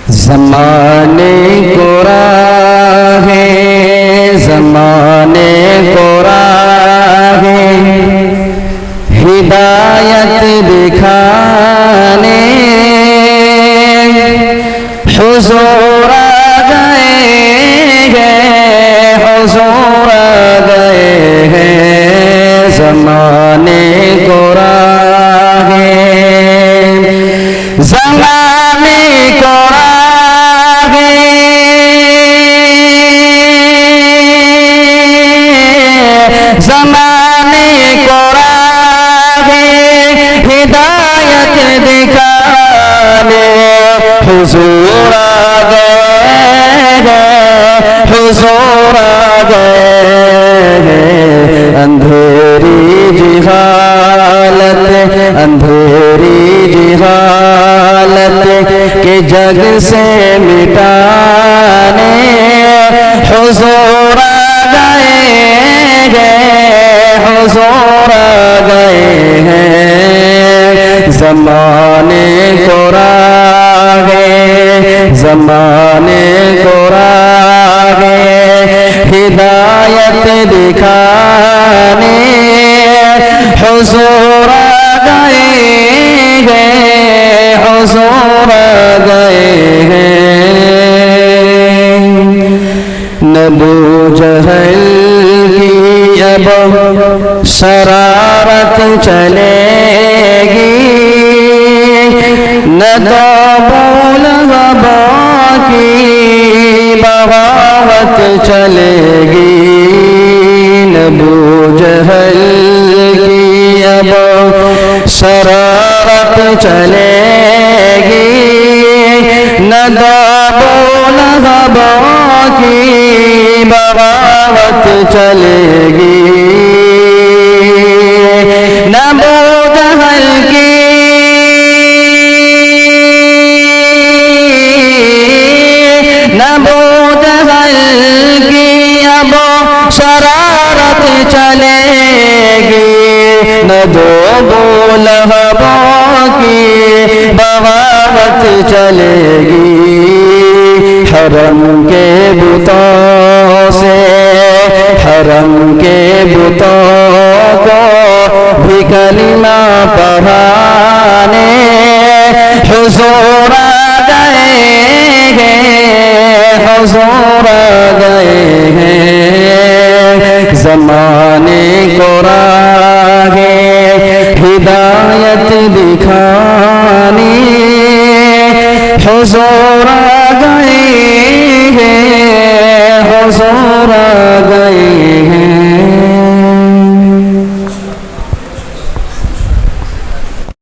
زمانے کو راہ زمانے کو راہ ہدایت دکھانے حضور آ گئے ہیں حضور آ گئے ہیں زمانے کو راہ زمانے کو راہ زمانے کو راہ ہدایت دکھانے حضور آ گئے حضور آ گئے اندھیری جہالت اندھیری جہالت کے جگ سے مٹانے حضور آ گئے حضور آ گئے ہیں زمانے کو راہ زمانے کو راہ ہدایت دکھانے حضور آ گئے ہیں حضور آ گئے ہیں ابو جہل کی اب شرارت چلے گی نہ تو لہب کی بغاوت چلے گی ابو جہل کی اب شرارت چلے گی نہ تو لہب کی بغاوت چلے گی نہ ابو جہل کی نہ ابو جہل کی اب شرارت چلے گی نہ ابو لہب کی بغاوت چلے گی حرم کے بتوں سے حرم کے بتوں کو بھی کلمہ پڑھانے حضور آ گئے ہیں حضور آ گئے ہیں زمانے کو راہ ہدایت دکھانی حضور آ گئے ہیں حضور آ گئے